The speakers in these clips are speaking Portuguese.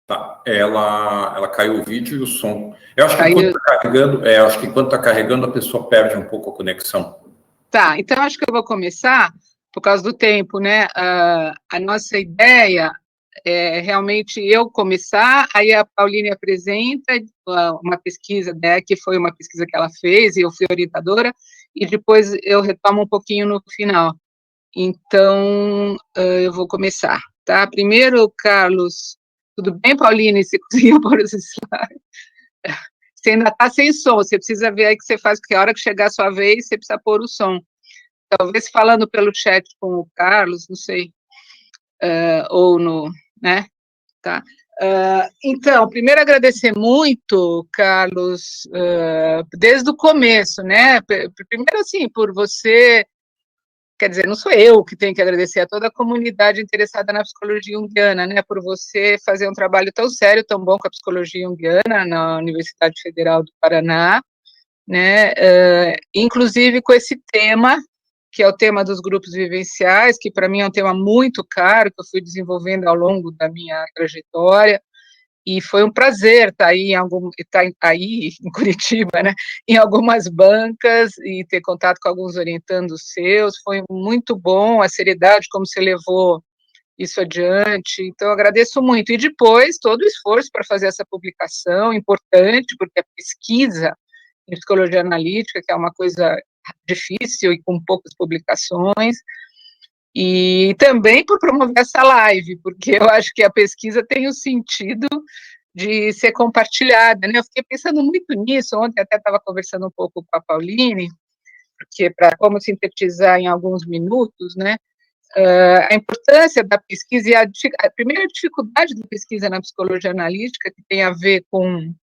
Tá, ela caiu o vídeo e o som. Eu acho que quando está carregando, a pessoa perde um pouco a conexão. Tá, então acho que eu vou começar, por causa do tempo, né? A nossa ideia é realmente eu começar, aí a Pauline apresenta uma pesquisa, né, que foi uma pesquisa que ela fez, e eu fui orientadora, e depois eu retomo um pouquinho no final. Então, eu vou começar, tá? Primeiro, Carlos, tudo bem, Pauline? Você conseguiu pôr os slides? Você ainda está sem som, você precisa ver aí que você faz, porque a hora que chegar a sua vez, você precisa pôr o som. Talvez falando pelo chat com o Carlos, não sei, ou no, né, tá? Então, primeiro agradecer muito, Carlos, desde o começo, né? Primeiro, assim, por você, quer dizer, não sou eu que tenho que agradecer, a toda a comunidade interessada na psicologia junguiana, né? Por você fazer um trabalho tão sério, tão bom com a psicologia junguiana na Universidade Federal do Paraná, né? Inclusive com esse tema, que é o tema dos grupos vivenciais, que para mim é um tema muito caro, que eu fui desenvolvendo ao longo da minha trajetória, e foi um prazer estar aí em Curitiba, né, em algumas bancas, e ter contato com alguns orientandos seus, foi muito bom, a seriedade como você levou isso adiante, então eu agradeço muito, e depois todo o esforço para fazer essa publicação, importante, porque a pesquisa em psicologia analítica, que é uma coisa difícil e com poucas publicações, e também por promover essa live, porque eu acho que a pesquisa tem o sentido de ser compartilhada, né? Eu fiquei pensando muito nisso, ontem até estava conversando um pouco com a Pauline, porque para como sintetizar em alguns minutos, né? A importância da pesquisa e a primeira dificuldade da pesquisa na psicologia analítica, que tem a ver com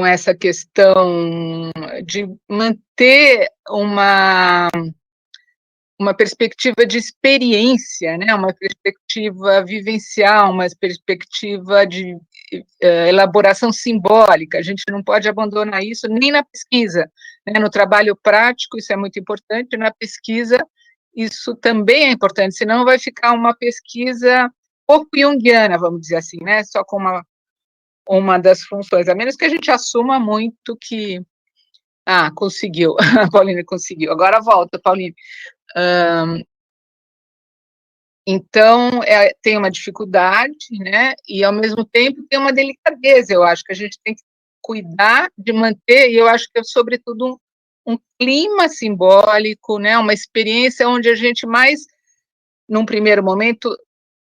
essa questão de manter uma perspectiva de experiência, né, uma perspectiva vivencial, uma perspectiva de elaboração simbólica. A gente não pode abandonar isso nem na pesquisa, né, no trabalho prático, isso é muito importante, na pesquisa, isso também é importante, senão vai ficar uma pesquisa pouco junguiana, vamos dizer assim, né, só com uma das funções, a menos que a gente assuma muito que... conseguiu, a Pauline conseguiu, agora volta, Pauline. Então, tem uma dificuldade, né, e ao mesmo tempo tem uma delicadeza, eu acho que a gente tem que cuidar de manter, e eu acho que é sobretudo um clima simbólico, né, uma experiência onde a gente mais, num primeiro momento,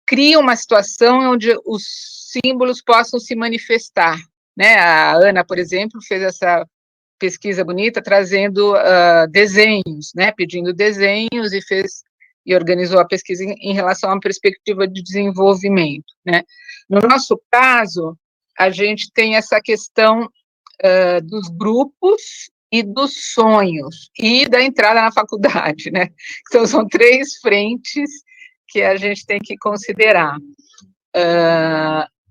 cria uma situação onde os símbolos possam se manifestar, né, a Ana, por exemplo, fez essa pesquisa bonita, trazendo desenhos, né, pedindo desenhos, e organizou a pesquisa em relação a uma perspectiva de desenvolvimento, né. No nosso caso, a gente tem essa questão dos grupos e dos sonhos, e da entrada na faculdade, né, então são três frentes que a gente tem que considerar.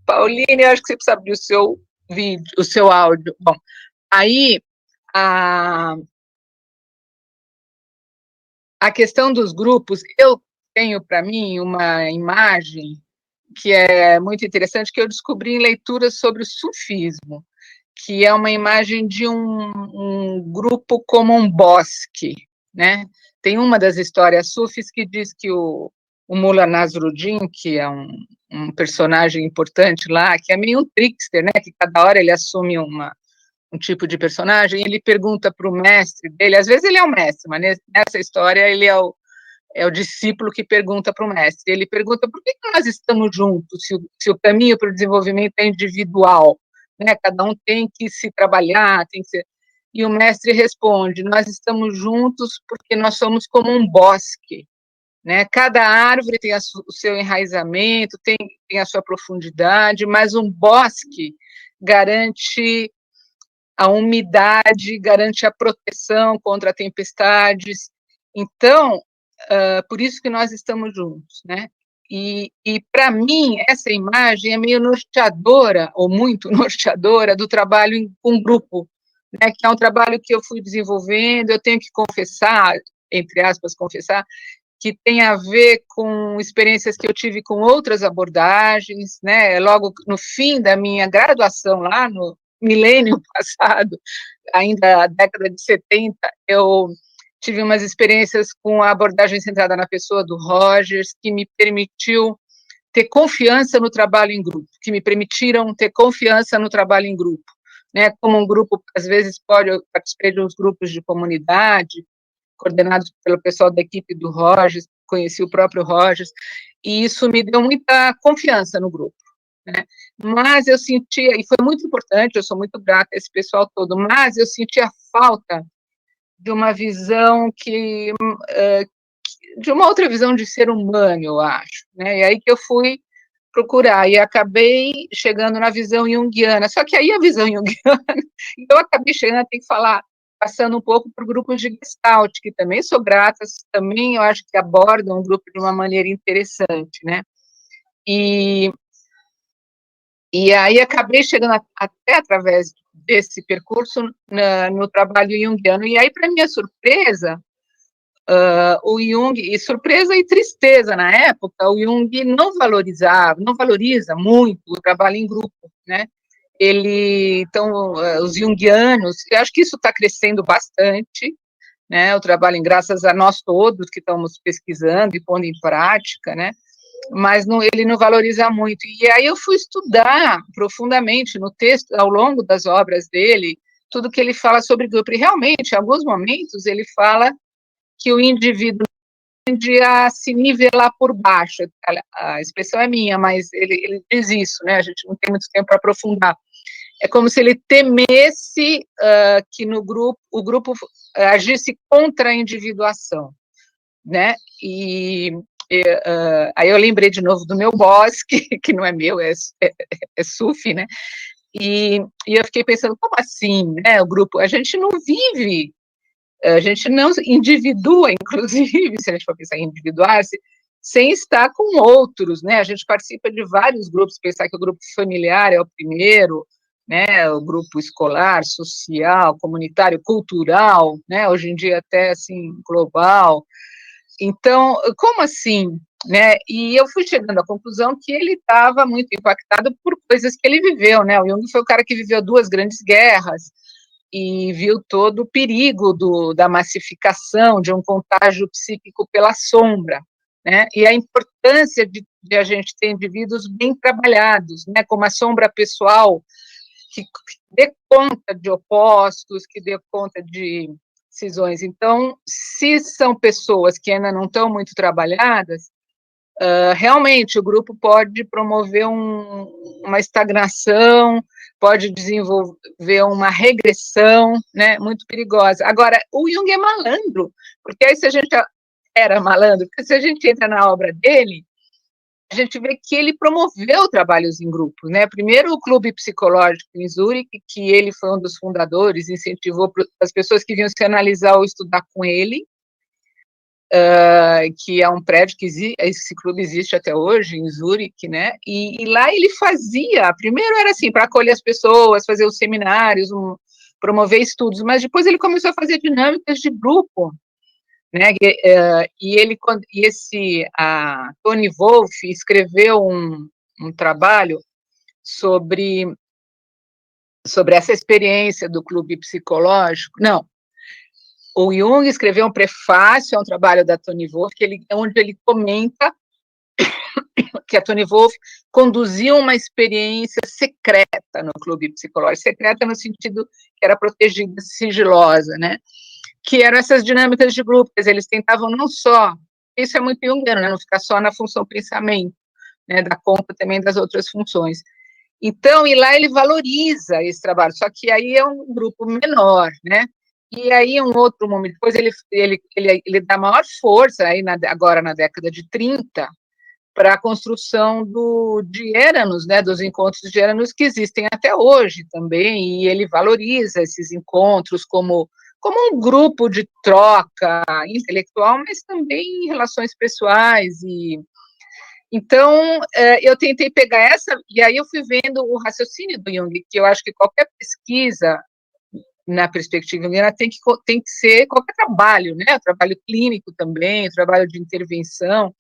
Pauline, eu acho que você precisa abrir o seu vídeo, o seu áudio. Bom, aí, a questão dos grupos, eu tenho para mim uma imagem que é muito interessante, que eu descobri em leituras sobre o sufismo, que é uma imagem de um grupo como um bosque, né? Tem uma das histórias sufis que diz que o Mullah Nasruddin, que é um personagem importante lá, que é meio um trickster, né? Que cada hora ele assume um tipo de personagem, ele pergunta para o mestre dele, às vezes ele é o mestre, mas nessa história ele é o discípulo que pergunta para o mestre, ele pergunta por que nós estamos juntos, se o caminho para o desenvolvimento é individual, né, cada um tem que se trabalhar, tem que ser... E o mestre responde, nós estamos juntos porque nós somos como um bosque, né, cada árvore tem o seu enraizamento, tem a sua profundidade, mas um bosque garante a umidade, garante a proteção contra tempestades. Então, por isso que nós estamos juntos, né? E para mim, essa imagem é meio norteadora, ou muito norteadora, do trabalho com grupo, né? Que é um trabalho que eu fui desenvolvendo, eu tenho que confessar, entre aspas, confessar, que tem a ver com experiências que eu tive com outras abordagens, né? Logo no fim da minha graduação, lá no milênio passado, ainda a década de 70, eu tive umas experiências com a abordagem centrada na pessoa do Rogers, que me permitiu ter confiança no trabalho em grupo, que me permitiram ter confiança no trabalho em grupo, né? Como um grupo, às vezes, eu participei de uns grupos de comunidade, coordenados pelo pessoal da equipe do Rogers, conheci o próprio Rogers, e isso me deu muita confiança no grupo, né? Mas eu sentia, e foi muito importante, eu sou muito grata a esse pessoal todo, mas eu sentia falta de uma visão de uma outra visão de ser humano, eu acho, né? E aí que eu fui procurar, e acabei chegando na visão junguiana, só que aí a visão junguiana, eu acabei chegando a ter que falar, passando um pouco para o grupo de Gestalt, que também sou grata, também eu acho que abordam o grupo de uma maneira interessante, né? E aí acabei chegando até através desse percurso no trabalho junguiano, e aí, para minha surpresa, o Jung, e surpresa e tristeza na época, o Jung não valoriza muito o trabalho em grupo, né? Então, os junguianos, eu acho que isso está crescendo bastante, né? O trabalho, graças a nós todos que estamos pesquisando e pondo em prática, né? Mas ele não valoriza muito. E aí eu fui estudar profundamente no texto, ao longo das obras dele, tudo que ele fala sobre grupo. E realmente, em alguns momentos, ele fala que o indivíduo tende a se nivelar por baixo. A expressão é minha, mas ele diz isso, né? A gente não tem muito tempo para aprofundar. É como se ele temesse que no grupo, o grupo agisse contra a individuação, né? Aí eu lembrei de novo do meu boss, que não é meu, é Sufi, né? E eu fiquei pensando, como assim, né? O grupo, a gente não vive, a gente não individua, inclusive, se a gente for pensar em individuar-se, sem estar com outros, né? A gente participa de vários grupos, pensar que o grupo familiar é o primeiro, né? O grupo escolar, social, comunitário, cultural, né? Hoje em dia até assim global. Então, como assim, né? E eu fui chegando à conclusão que ele estava muito impactado por coisas que ele viveu, né? O Jung foi o cara que viveu 2 grandes guerras e viu todo o perigo da massificação, de um contágio psíquico pela sombra, né? E a importância de a gente ter indivíduos bem trabalhados, né? Como a sombra pessoal, que dê conta de opostos, que dê conta de decisões. Então, se são pessoas que ainda não estão muito trabalhadas, realmente o grupo pode promover uma estagnação, pode desenvolver uma regressão, né, muito perigosa. Agora, o Jung é malandro, porque aí se a gente era malandro, porque se a gente entra na obra dele, a gente vê que ele promoveu trabalhos em grupo, né? Primeiro o clube psicológico em Zurique, que ele foi um dos fundadores, incentivou as pessoas que vinham se analisar ou estudar com ele, que é um prédio que esse clube existe até hoje, em Zurique, né? E lá ele fazia, primeiro era assim, para acolher as pessoas, fazer os seminários, promover estudos, mas depois ele começou a fazer dinâmicas de grupo, né? A Tony Wolff escreveu um trabalho sobre essa experiência do clube psicológico. Não, o Jung escreveu um prefácio a um trabalho da Tony Wolff, onde ele comenta que a Tony Wolff conduziu uma experiência secreta no clube psicológico, secreta no sentido que era protegida, sigilosa, né? Que eram essas dinâmicas de grupo, eles tentavam não só, isso é muito junguiano, né? Não ficar só na função pensamento, né? Dar conta também das outras funções. Então, e lá ele valoriza esse trabalho, só que aí é um grupo menor, né? E aí, um outro momento, depois ele dá maior força, aí agora na década de 30, para a construção de Eranos, né, dos encontros de Eranos que existem até hoje também, e ele valoriza esses encontros como um grupo de troca intelectual, mas também em relações pessoais. Então, eu tentei pegar essa, e aí eu fui vendo o raciocínio do Jung, que eu acho que qualquer pesquisa na perspectiva junguiana tem que ser qualquer trabalho, né? O trabalho clínico também, o trabalho de intervenção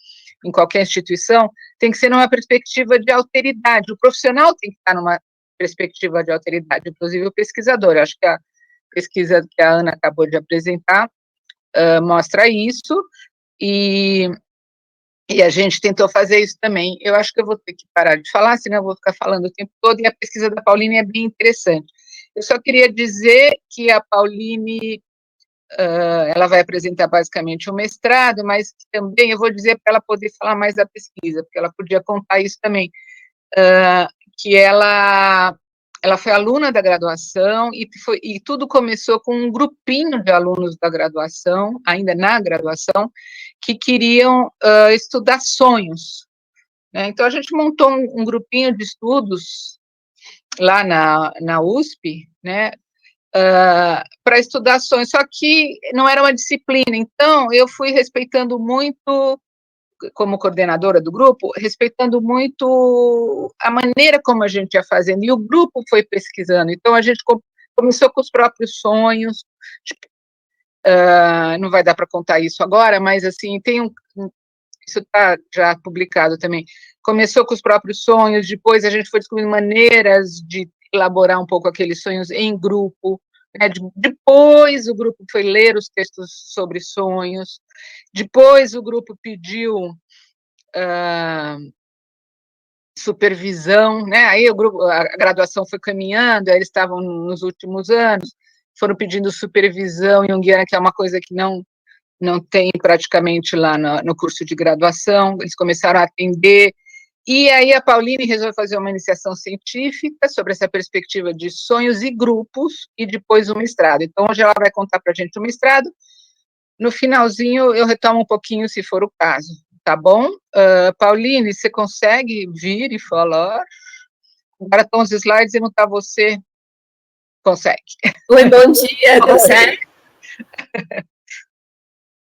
em qualquer instituição, tem que ser numa perspectiva de alteridade. O profissional tem que estar numa perspectiva de alteridade, inclusive o pesquisador. Eu acho que a pesquisa que a Ana acabou de apresentar mostra isso, e a gente tentou fazer isso também. Eu acho que eu vou ter que parar de falar, senão eu vou ficar falando o tempo todo, e a pesquisa da Pauline é bem interessante. Eu só queria dizer que a Pauline, ela vai apresentar basicamente o mestrado, mas também eu vou dizer para ela poder falar mais da pesquisa, porque ela podia contar isso também, que ela foi aluna da graduação, e tudo começou com um grupinho de alunos da graduação, ainda na graduação, que queriam estudar sonhos, né? Então, a gente montou um grupinho de estudos lá na USP, né, para estudar sonhos, só que não era uma disciplina. Então, eu fui respeitando muito, como coordenadora do grupo, respeitando muito a maneira como a gente ia fazendo, e o grupo foi pesquisando. Então, a gente começou com os próprios sonhos, não vai dar para contar isso agora, mas, assim, isso está já publicado também. Começou com os próprios sonhos, depois a gente foi descobrindo maneiras de elaborar um pouco aqueles sonhos em grupo, né? Depois o grupo foi ler os textos sobre sonhos, depois o grupo pediu supervisão, né? Aí a graduação foi caminhando, aí eles estavam nos últimos anos, foram pedindo supervisão junguiana, que é uma coisa que não tem praticamente lá no curso de graduação. Eles começaram a atender, e aí a Pauline resolveu fazer uma iniciação científica sobre essa perspectiva de sonhos e grupos, e depois o mestrado. Então, hoje ela vai contar para a gente o mestrado. No finalzinho, eu retomo um pouquinho, se for o caso, tá bom? Pauline, você consegue vir e falar? Agora estão os slides e não está você. Consegue. Oi, bom dia, deu certo?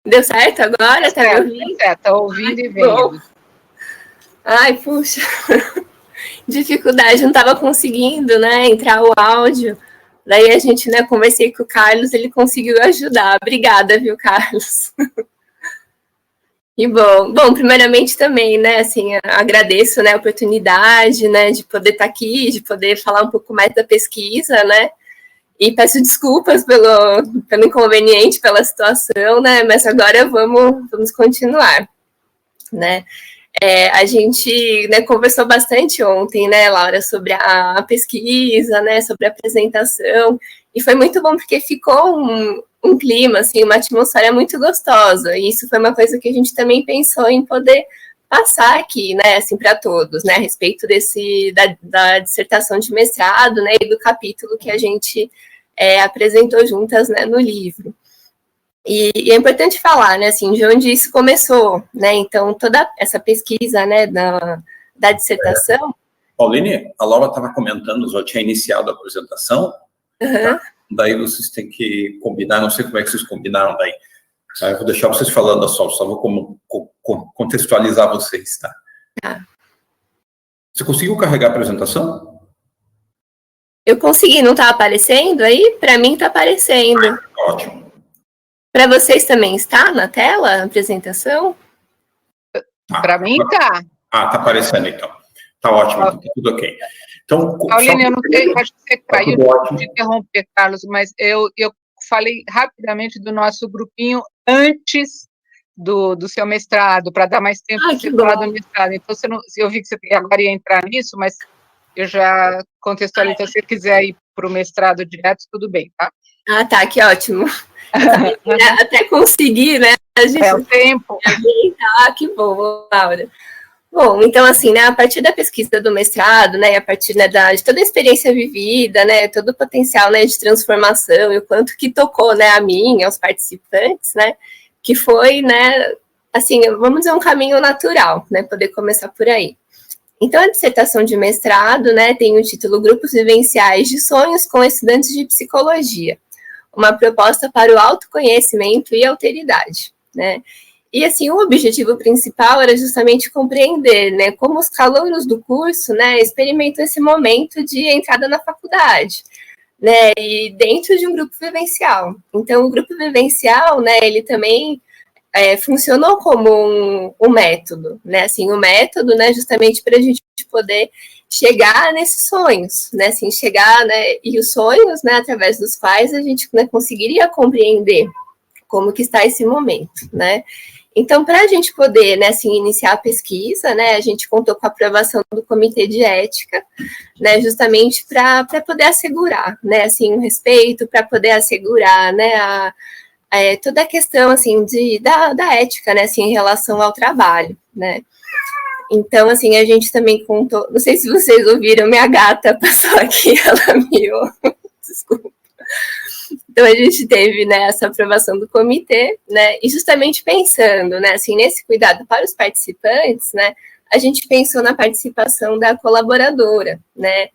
Deu certo agora? Tá me ouvindo? Tá ouvindo e vendo. Bom. Ai, puxa, dificuldade, não estava conseguindo, né, entrar o áudio. Daí a gente, né, conversei com o Carlos, ele conseguiu ajudar. Obrigada, viu, Carlos? E bom, primeiramente também, né, assim, agradeço, né, a oportunidade, né, de poder estar aqui, de poder falar um pouco mais da pesquisa, né, e peço desculpas pelo inconveniente, pela situação, né, mas agora vamos continuar, né. A gente, né, conversou bastante ontem, né, Laura, sobre a pesquisa, né, sobre a apresentação, e foi muito bom porque ficou um clima, assim, uma atmosfera muito gostosa, e isso foi uma coisa que a gente também pensou em poder passar aqui, né, assim, para todos, né, a respeito da dissertação de mestrado, né, e do capítulo que a gente apresentou juntas, né, no livro. E é importante falar, né, assim, de onde isso começou, né, então toda essa pesquisa, né, da dissertação... Pauline, a Laura estava comentando, já tinha iniciado a apresentação, tá? Daí vocês têm que combinar, não sei como é que vocês combinaram daí, tá? Eu vou deixar vocês falando só vou contextualizar vocês, tá? Tá. Você conseguiu carregar a apresentação? Eu consegui, não está aparecendo aí? Para mim está aparecendo. Ótimo. Para vocês também está na tela a apresentação? Para mim está. Tá aparecendo então. Tá ótimo, então, tá tudo ok. Então, Pauline, eu não sei, acho que você caiu de interromper, Carlos, mas eu falei rapidamente do nosso grupinho antes do seu mestrado, para dar mais tempo para você falar do mestrado. Então, eu vi que você agora ia entrar nisso, mas eu já contextualizo. Se você quiser ir para o mestrado direto, tudo bem, tá? Ah, tá, que ótimo. Até conseguir, né? A gente o tempo. Que bom, Laura. Bom, então, assim, né, a partir da pesquisa do mestrado, né, a partir, né, de toda a experiência vivida, né, todo o potencial, né, de transformação e o quanto que tocou, né, a mim, aos participantes, né, que foi, né, assim, vamos dizer, um caminho natural, né, poder começar por aí. Então, a dissertação de mestrado, né, tem o título Grupos Vivenciais de Sonhos com Estudantes de Psicologia, uma proposta para o autoconhecimento e alteridade, né. E, assim, o objetivo principal era justamente compreender, né, como os calouros do curso, né, experimentam esse momento de entrada na faculdade, né, e dentro de um grupo vivencial. Então, o grupo vivencial, né, ele também funcionou como um método, né, assim, um método, né, justamente para a gente poder chegar nesses sonhos, né, assim, chegar, né, e os sonhos, né, através dos quais a gente, né, conseguiria compreender como que está esse momento, né. Então, para a gente poder, né, assim, iniciar a pesquisa, né, a gente contou com a aprovação do Comitê de Ética, né, justamente para poder assegurar, né, assim, um respeito, para poder assegurar, né, toda a questão, assim, da ética, né, assim, em relação ao trabalho, né. Então, assim, a gente também contou, não sei se vocês ouviram, minha gata passou aqui, ela miou, desculpa. Então, a gente teve, né, essa aprovação do comitê, né, e justamente pensando, né, assim, nesse cuidado para os participantes, né, a gente pensou na participação da colaboradora, né,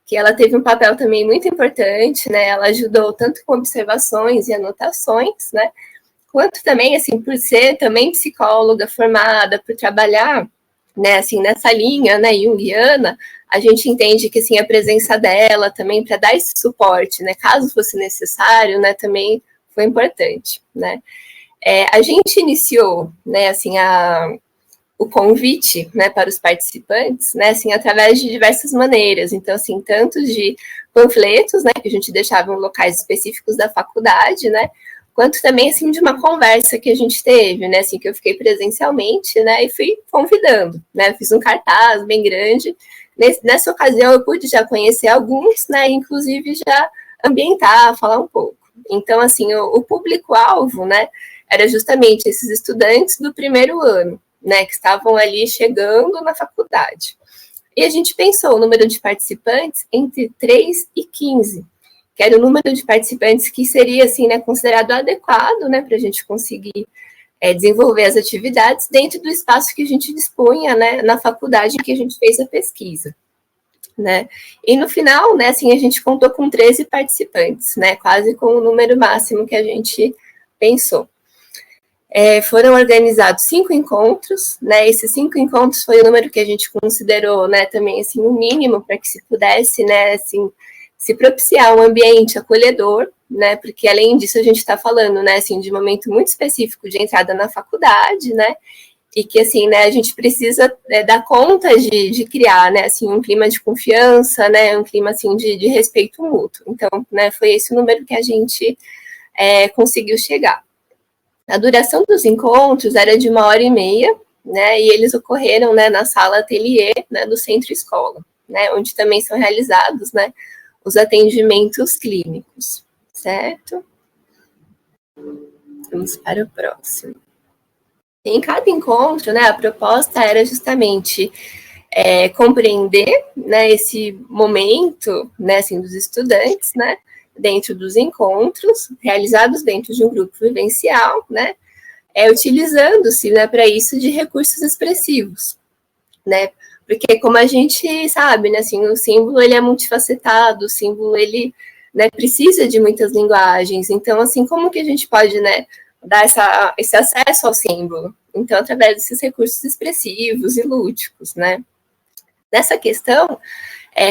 que ela teve um papel também muito importante, né, ela ajudou tanto com observações e anotações, né, quanto também, assim, por ser também psicóloga formada, por trabalhar, né, assim, nessa linha, né, junguiana, a gente entende que, assim, a presença dela também para dar esse suporte, né, caso fosse necessário, né, também foi importante, né. A gente iniciou, né, assim, o convite, né, para os participantes, né, assim, através de diversas maneiras. Então, assim, tanto de panfletos, né, que a gente deixava em locais específicos da faculdade, né, quanto também, assim, de uma conversa que a gente teve, né, assim, que eu fiquei presencialmente, né, e fui convidando, né, fiz um cartaz bem grande. Nessa ocasião, eu pude já conhecer alguns, né, inclusive já ambientar, falar um pouco. Então, assim, o público-alvo, né, era justamente esses estudantes do primeiro ano, né, que estavam ali chegando na faculdade. E a gente pensou o número de participantes entre 3 e 15, que era o número de participantes que seria, assim, né, considerado adequado, né, para a gente conseguir desenvolver as atividades dentro do espaço que a gente dispunha, né, na faculdade em que a gente fez a pesquisa, né. E no final, né, assim, a gente contou com 13 participantes, né, quase com o número máximo que a gente pensou. Foram organizados 5 encontros, né, esses 5 encontros foi o número que a gente considerou, né, também, assim, o mínimo para que se pudesse, né, assim, se propiciar um ambiente acolhedor, né, porque além disso a gente está falando, né, assim, de um momento muito específico de entrada na faculdade, né, e que, assim, né, a gente precisa dar conta de criar, né, assim, um clima de confiança, né, um clima, assim, de respeito mútuo. Então, né, foi esse o número que a gente conseguiu chegar. A duração dos encontros era de 1h30, né, e eles ocorreram, né, na sala ateliê, né, do Centro Escola, né, onde também são realizados, né, os atendimentos clínicos, certo? Vamos para o próximo. Em cada encontro, né, a proposta era justamente compreender, né, esse momento, né, assim, dos estudantes, né, dentro dos encontros, realizados dentro de um grupo vivencial, né, utilizando-se, né, para isso de recursos expressivos, né, porque como a gente sabe, né, assim, o símbolo ele é multifacetado, o símbolo ele, né, precisa de muitas linguagens, então, assim, como que a gente pode, né, dar esse acesso ao símbolo? Então, através desses recursos expressivos e lúdicos, né. Nessa questão,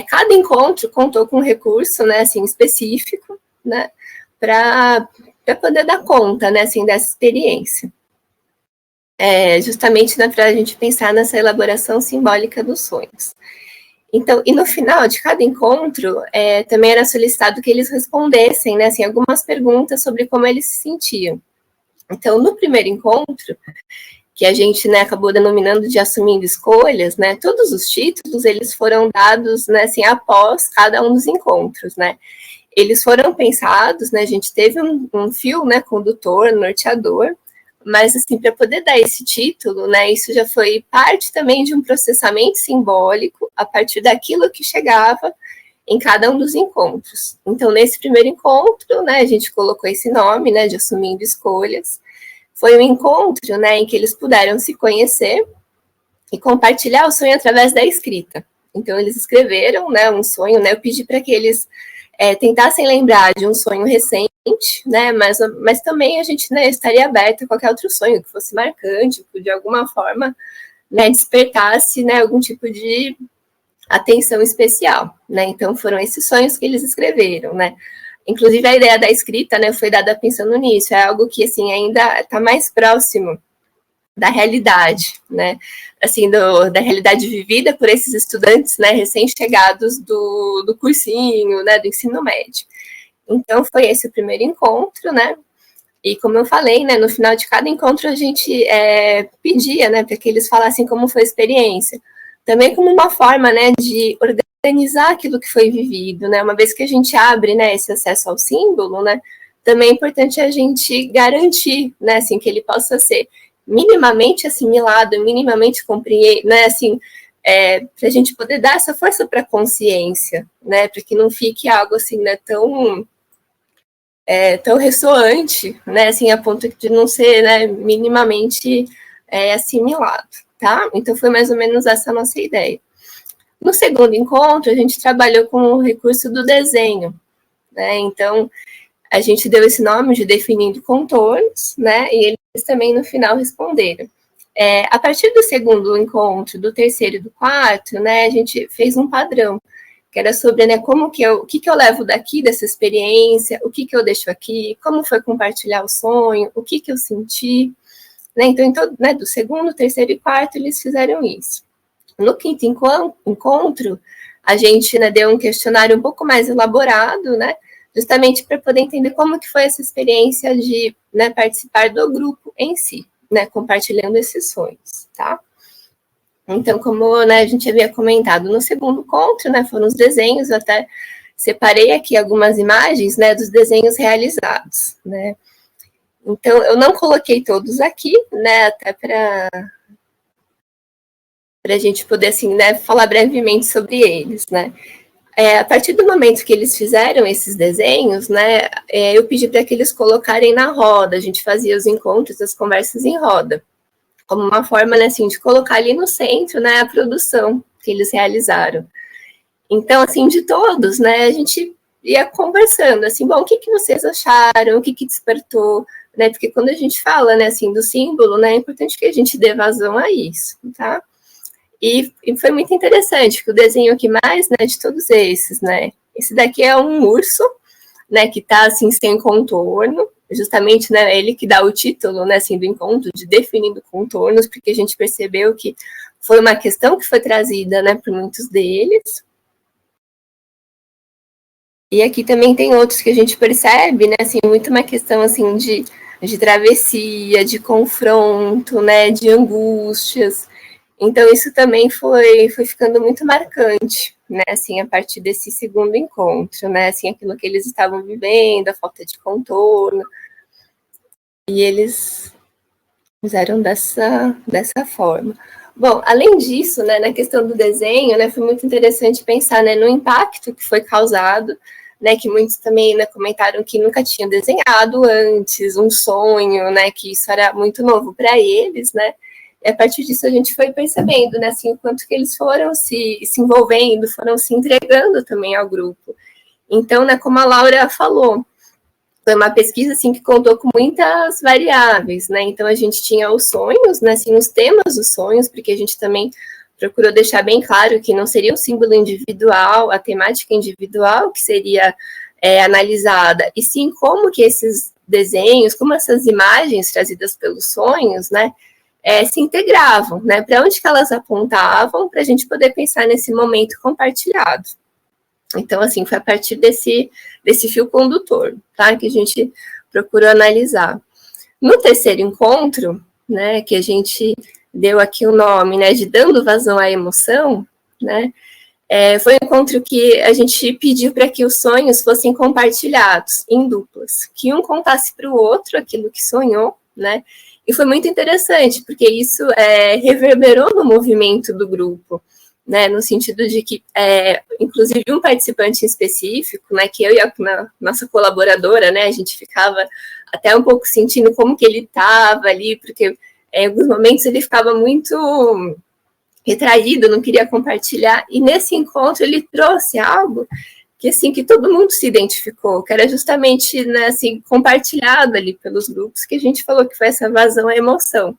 cada encontro contou com um recurso, né, assim, específico, né, para poder dar conta, né, assim, dessa experiência. Justamente, né, para a gente pensar nessa elaboração simbólica dos sonhos. Então, e no final de cada encontro, também era solicitado que eles respondessem, né, assim, algumas perguntas sobre como eles se sentiam. Então, no primeiro encontro, que a gente, né, acabou denominando de Assumindo Escolhas, né, todos os títulos, eles foram dados, né, assim, após cada um dos encontros, né. Eles foram pensados, né, a gente teve um fio, né, condutor, norteador, mas, assim, para poder dar esse título, né, isso já foi parte também de um processamento simbólico a partir daquilo que chegava em cada um dos encontros. Então, nesse primeiro encontro, né, a gente colocou esse nome, né, de Assumindo Escolhas. Foi um encontro, né, em que eles puderam se conhecer e compartilhar o sonho através da escrita. Então, eles escreveram, né, um sonho, né, eu pedi para que eles tentassem lembrar de um sonho recente, né, mas também a gente, né, estaria aberto a qualquer outro sonho que fosse marcante, que de alguma forma, né, despertasse, né, algum tipo de atenção especial, né? Então, foram esses sonhos que eles escreveram, né? Inclusive, a ideia da escrita, né, foi dada pensando nisso, é algo que, assim, ainda está mais próximo da realidade, né? Assim, da realidade vivida por esses estudantes, né, recém-chegados do cursinho, né, do ensino médio. Então, foi esse o primeiro encontro, né? E como eu falei, né, no final de cada encontro a gente pedia, né, para que eles falassem como foi a experiência. Também como uma forma, né, de organizar aquilo que foi vivido, né? Uma vez que a gente abre, né, esse acesso ao símbolo, né, também é importante a gente garantir, né, assim, que ele possa ser minimamente assimilado, minimamente compreendido, né, assim, para a gente poder dar essa força para a consciência, né, para que não fique algo assim, né, tão ressoante, né, assim, a ponto de não ser, né, minimamente assimilado, tá? Então, foi mais ou menos essa a nossa ideia. No segundo encontro, a gente trabalhou com o recurso do desenho, né? Então, a gente deu esse nome de definindo contornos, né? E eles também, no final, responderam. A partir do segundo encontro, do terceiro e do quarto, né, a gente fez um padrão, que era sobre, né, o que eu levo daqui dessa experiência, o que eu deixo aqui, como foi compartilhar o sonho, o que eu senti, né? Então, né, do segundo, terceiro e quarto, eles fizeram isso. No quinto encontro, a gente, né, deu um questionário um pouco mais elaborado, né, justamente para poder entender como que foi essa experiência de, né, participar do grupo em si, né, compartilhando esses sonhos, tá? Então, como, né, a gente havia comentado no segundo encontro, né, foram os desenhos, eu até separei aqui algumas imagens, né, dos desenhos realizados, né. Então, eu não coloquei todos aqui, né, até para a gente poder, assim, né, falar brevemente sobre eles, né. A partir do momento que eles fizeram esses desenhos, né, eu pedi para que eles colocarem na roda, a gente fazia os encontros, as conversas em roda, como uma forma, né, assim, de colocar ali no centro, né, a produção que eles realizaram. Então, assim, de todos, né, a gente ia conversando, assim, bom, o que vocês acharam, o que despertou, né, porque quando a gente fala, né, assim, do símbolo, né, é importante que a gente dê vazão a isso, tá? E foi muito interessante, porque o desenho aqui mais, né, de todos esses, né, esse daqui é um urso, né, que tá, assim, sem contorno, justamente, né, ele que dá o título, né, assim, do encontro, de definindo contornos, porque a gente percebeu que foi uma questão que foi trazida, né, por muitos deles. E aqui também tem outros que a gente percebe, né, assim, muito uma questão, assim, de travessia, de confronto, né, de angústias. Então, isso também foi ficando muito marcante, né, assim, a partir desse segundo encontro, né, assim, aquilo que eles estavam vivendo, a falta de contorno, e eles fizeram dessa forma. Bom, além disso, né, na questão do desenho, né, foi muito interessante pensar, né, no impacto que foi causado, né, que muitos também, né, comentaram que nunca tinham desenhado antes, um sonho, né, que isso era muito novo para eles, né. E a partir disso a gente foi percebendo, né, assim, o quanto que eles foram se envolvendo, foram se entregando também ao grupo. Então, né, como a Laura falou, foi uma pesquisa, assim, que contou com muitas variáveis, né, então a gente tinha os sonhos, né, assim, os temas dos sonhos, porque a gente também procurou deixar bem claro que não seria o símbolo individual, a temática individual que seria analisada, e sim como que esses desenhos, como essas imagens trazidas pelos sonhos, né, se integravam, né? Para onde que elas apontavam, para a gente poder pensar nesse momento compartilhado. Então, assim, foi a partir desse fio condutor, tá? Que a gente procurou analisar. No terceiro encontro, né, que a gente deu aqui o nome, né, de dando vazão à emoção, né? Foi um encontro que a gente pediu para que os sonhos fossem compartilhados em duplas, que um contasse para o outro aquilo que sonhou, né? E foi muito interessante, porque isso reverberou no movimento do grupo, né, no sentido de que, inclusive, um participante específico, né, que eu e a nossa colaboradora, né, a gente ficava até um pouco sentindo como que ele estava ali, porque em alguns momentos ele ficava muito retraído, não queria compartilhar, e nesse encontro ele trouxe algo que, assim, que todo mundo se identificou, que era justamente, né, assim, compartilhado ali pelos grupos, que a gente falou que foi essa vazão à emoção.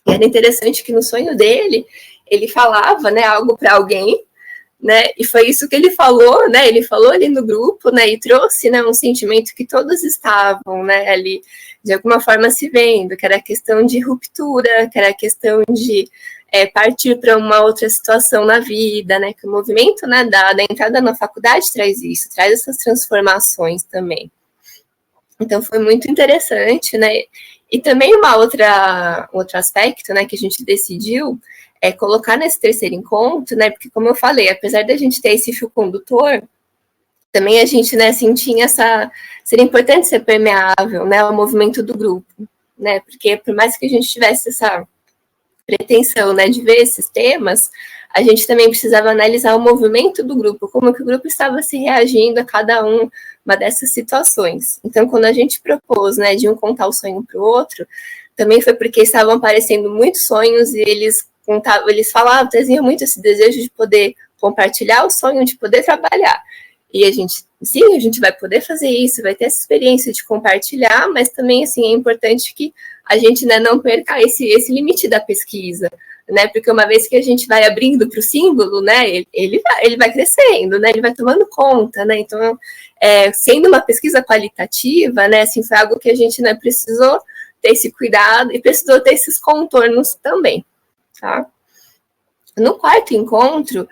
E era interessante que no sonho dele, ele falava, né, algo para alguém, né? E foi isso que ele falou, né? Ele falou ali no grupo, né? E trouxe, né, um sentimento que todos estavam, né, ali de alguma forma se vendo, que era a questão de ruptura, que era a questão de partir para uma outra situação na vida, né? Que o movimento, né, da entrada na faculdade traz isso, traz essas transformações também. Então foi muito interessante, né? E também outro aspecto, né, que a gente decidiu colocar nesse terceiro encontro, né? Porque, como eu falei, apesar da gente ter esse fio condutor, também a gente, né, assim, tinha seria importante ser permeável, né, ao movimento do grupo, né? Porque por mais que a gente tivesse essa pretensão, né, de ver esses temas, a gente também precisava analisar o movimento do grupo, como que o grupo estava se reagindo a cada uma dessas situações. Então, quando a gente propôs, né, de um contar o sonho para o outro, também foi porque estavam aparecendo muitos sonhos e eles falavam, traziam muito esse desejo de poder compartilhar o sonho, de poder trabalhar. E a gente vai poder fazer isso, vai ter essa experiência de compartilhar, mas também, assim, é importante que a gente, né, não perca esse limite da pesquisa, né, porque uma vez que a gente vai abrindo para o símbolo, né, ele vai crescendo, né, ele vai tomando conta, né, então, sendo uma pesquisa qualitativa, né, assim, foi algo que a gente, né, precisou ter esse cuidado e precisou ter esses contornos também, tá? No quarto encontro,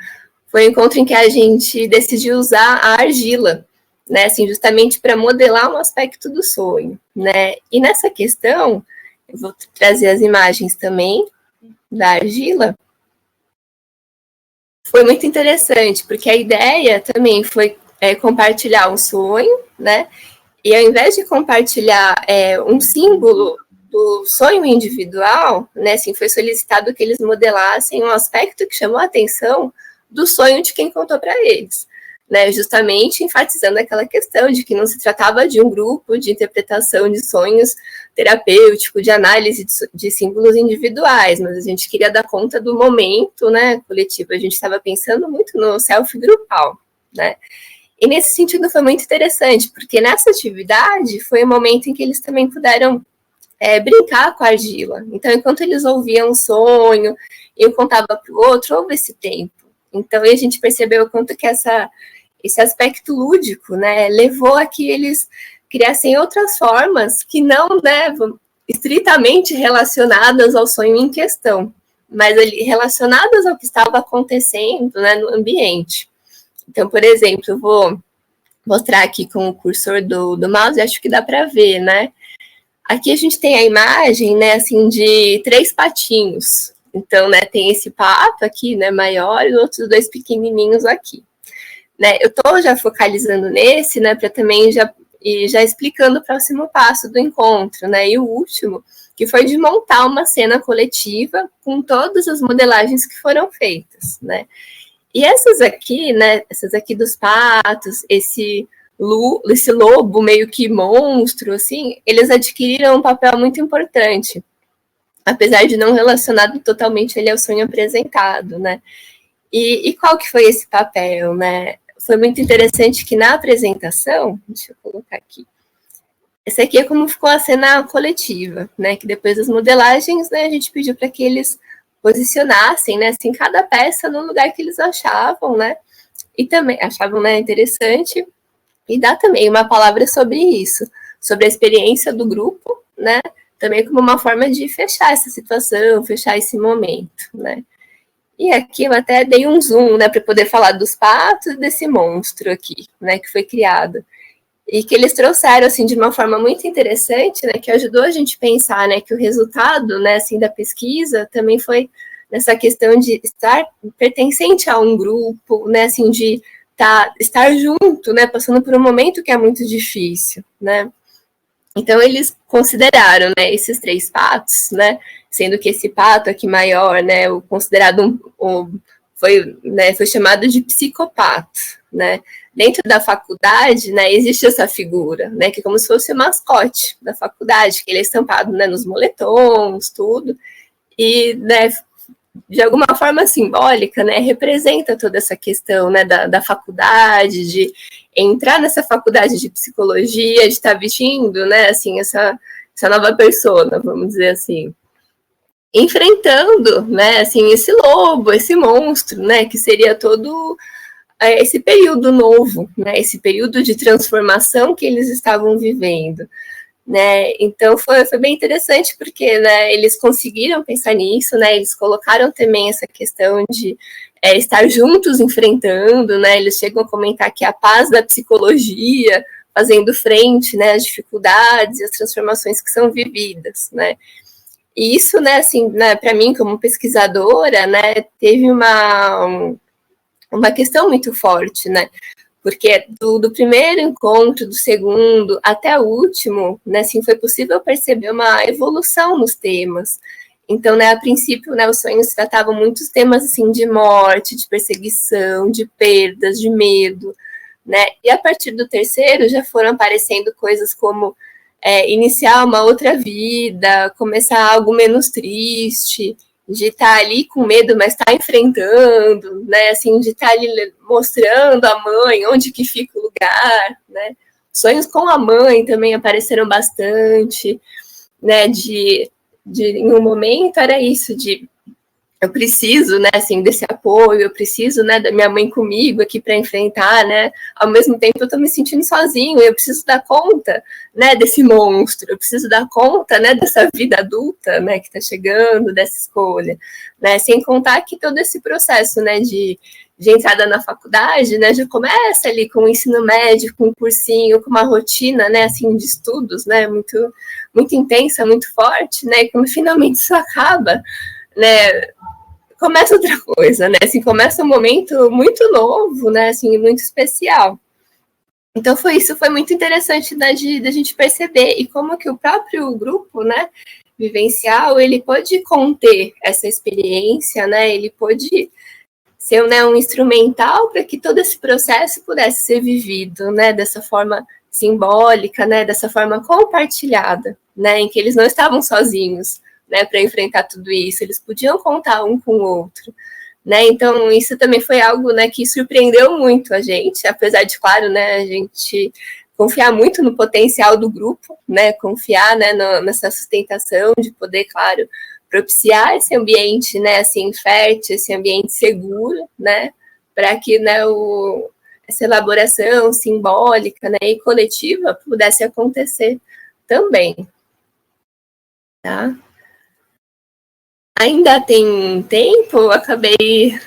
foi um encontro em que a gente decidiu usar a argila, né, assim, justamente para modelar um aspecto do sonho, né, e nessa questão, eu vou trazer as imagens também da argila, foi muito interessante, porque a ideia também foi compartilhar um sonho, né, e ao invés de compartilhar um símbolo do sonho individual, né, assim, foi solicitado que eles modelassem um aspecto que chamou a atenção do sonho de quem contou para eles, né, justamente enfatizando aquela questão de que não se tratava de um grupo de interpretação de sonhos terapêutico, de análise de símbolos individuais, mas a gente queria dar conta do momento, né, coletivo. A gente estava pensando muito no self grupal, né, e nesse sentido foi muito interessante, porque nessa atividade foi o momento em que eles também puderam brincar com a argila. Então, enquanto eles ouviam um sonho, eu contava para o outro, houve esse tempo. Então, a gente percebeu o quanto que esse aspecto lúdico, né, levou a que eles criassem outras formas que não, né, estritamente relacionadas ao sonho em questão, mas relacionadas ao que estava acontecendo, né, no ambiente. Então, por exemplo, eu vou mostrar aqui com o cursor do mouse, acho que dá para ver, né? Aqui a gente tem a imagem, né, assim, de 3 patinhos. Então, né, tem esse pato aqui, né, maior, e os outros 2 pequenininhos aqui. Né, eu estou já focalizando nesse, né, para também já explicando o próximo passo do encontro, né, e o último, que foi de montar uma cena coletiva com todas as modelagens que foram feitas, né. E essas aqui, né, essas aqui dos patos, esse lobo meio que monstro, assim, eles adquiriram um papel muito importante, apesar de não relacionado totalmente ele ao sonho apresentado, né. E qual que foi esse papel, né? Foi muito interessante que na apresentação, deixa eu colocar aqui, essa aqui é como ficou a cena coletiva, né? Que depois das modelagens, né, a gente pediu para que eles posicionassem, né, assim, cada peça no lugar que eles achavam, né? E também achavam, né, interessante, e dá também uma palavra sobre isso, sobre a experiência do grupo, né? Também como uma forma de fechar essa situação, fechar esse momento, né? E aqui eu até dei um zoom, né, para poder falar dos patos e desse monstro aqui, né, que foi criado. E que eles trouxeram, assim, de uma forma muito interessante, né, que ajudou a gente a pensar, né, que o resultado, né, assim, da pesquisa também foi nessa questão de estar pertencente a um grupo, né, assim, de estar junto, né, passando por um momento que é muito difícil, né. Então, eles consideraram, né, esses 3 patos, né, sendo que esse pato aqui maior, né, o considerado foi chamado de psicopato, né. Dentro da faculdade, né, existe essa figura, né, que é como se fosse o mascote da faculdade, que ele é estampado, né, nos moletons, tudo, e, né, de alguma forma simbólica, né, representa toda essa questão, né, da faculdade, de entrar nessa faculdade de psicologia, de estar vestindo, né, assim, essa nova persona, vamos dizer assim, enfrentando, né, assim, esse lobo, esse monstro, né, que seria todo esse período novo, né, esse período de transformação que eles estavam vivendo, né? Então foi bem interessante porque, né, eles conseguiram pensar nisso, né? Eles colocaram também essa questão de estar juntos enfrentando, né? Eles chegam a comentar que a paz da psicologia, fazendo frente, né, às dificuldades e às transformações que são vividas, né? E isso, né, assim, né, para mim como pesquisadora, né, teve uma questão muito forte, né? Porque do primeiro encontro, do segundo até o último, né, assim, foi possível perceber uma evolução nos temas. Então, né, a princípio, né, os sonhos tratavam muitos temas assim de morte, de perseguição, de perdas, de medo, né? E a partir do terceiro já foram aparecendo coisas como iniciar uma outra vida, começar algo menos triste, de estar ali com medo, mas estar enfrentando, né? Assim, de estar ali mostrando a mãe onde que fica o lugar, né? Sonhos com a mãe também apareceram bastante, né? Em um momento era isso, de eu preciso, né, assim, desse apoio, eu preciso, né, da minha mãe comigo aqui para enfrentar, né, ao mesmo tempo eu estou me sentindo sozinho, eu preciso dar conta, né, desse monstro, eu preciso dar conta, né, dessa vida adulta, né, que está chegando, dessa escolha, né, sem contar que todo esse processo, né, de entrada na faculdade, né, já começa ali com o ensino médio, com um cursinho, com uma rotina, né, assim, de estudos, né, muito, muito intensa, muito forte, né, e quando finalmente isso acaba, né, começa outra coisa, né, assim, começa um momento muito novo, né, assim, muito especial. Então foi muito interessante, né, da gente perceber e como que o próprio grupo, né, vivencial, ele pôde conter essa experiência, né, ele pôde ser, né, um instrumental para que todo esse processo pudesse ser vivido, né, dessa forma simbólica, né, dessa forma compartilhada, né, em que eles não estavam sozinhos, né, para enfrentar tudo isso, eles podiam contar um com o outro, né, então isso também foi algo, né, que surpreendeu muito a gente, apesar de, claro, né, a gente confiar muito no potencial do grupo, né, confiar, né, nessa sustentação de poder, claro, propiciar esse ambiente, né, assim, fértil, esse ambiente seguro, né, para que, né, essa elaboração simbólica, né, e coletiva pudesse acontecer também, tá? Ainda tem tempo, eu acabei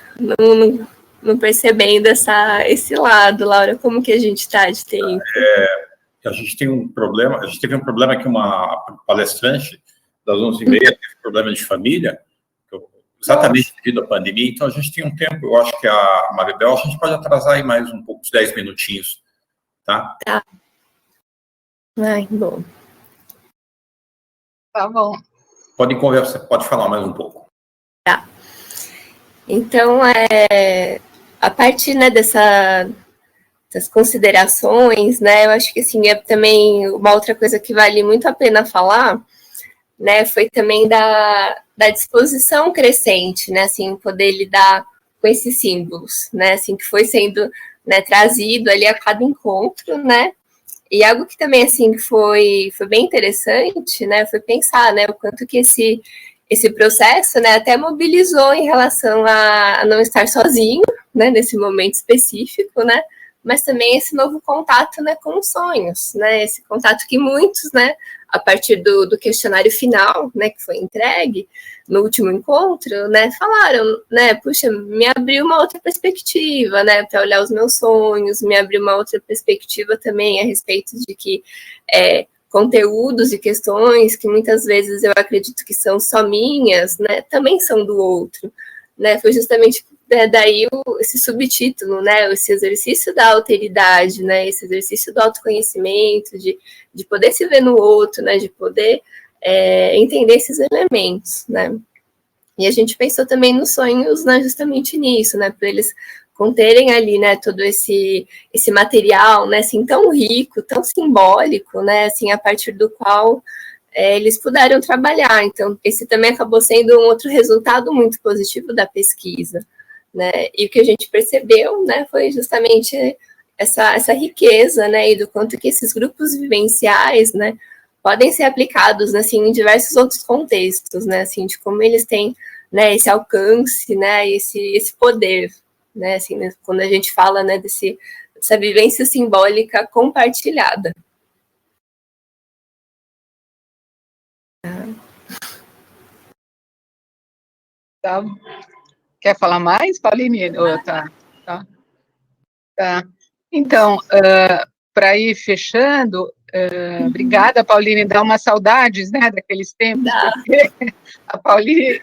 não percebendo esse lado, Laura, como que a gente está de tempo? A gente teve um problema que uma palestrante das 11h30 teve problema de família, exatamente devido à pandemia, então a gente tem um tempo, eu acho que a Maribel, a gente pode atrasar aí mais um pouco, uns 10 minutinhos, tá? Tá. Ai, bom. Tá bom. Pode conversar, pode falar mais um pouco. Tá. Então, a partir, né, dessas considerações, né, eu acho que, assim, é também uma outra coisa que vale muito a pena falar, né, foi também da disposição crescente, né, assim, poder lidar com esses símbolos, né, assim, que foi sendo, né, trazido ali a cada encontro, né, e algo que também, assim, foi bem interessante, né, foi pensar, né, o quanto que esse processo, né, até mobilizou em relação a não estar sozinho, né, nesse momento específico, né, mas também esse novo contato, né, com os sonhos, né, esse contato que muitos, né, a partir do questionário final, né, que foi entregue no último encontro, né, falaram, né, puxa, me abriu uma outra perspectiva, né, para olhar os meus sonhos, me abriu uma outra perspectiva também a respeito de que conteúdos e questões que muitas vezes eu acredito que são só minhas, né, também são do outro, né, foi justamente daí esse subtítulo, né, esse exercício da alteridade, né, esse exercício do autoconhecimento, de poder se ver no outro, né, de poder entender esses elementos, né. E a gente pensou também nos sonhos, né, justamente nisso, né, para eles conterem ali, né, todo esse material, né, assim, tão rico, tão simbólico, né, assim, a partir do qual eles puderam trabalhar. Então, esse também acabou sendo um outro resultado muito positivo da pesquisa, né, e o que a gente percebeu, né, foi justamente essa riqueza, né, e do quanto que esses grupos vivenciais, né, podem ser aplicados, assim, em diversos outros contextos, né, assim, de como eles têm, né, esse alcance, né, esse poder, né, assim, quando a gente fala, né, dessa vivência simbólica compartilhada. Tá. Quer falar mais, Pauline? Tá. Então, para ir fechando, obrigada, Pauline, dá umas saudades, né, daqueles tempos, porque a Pauline,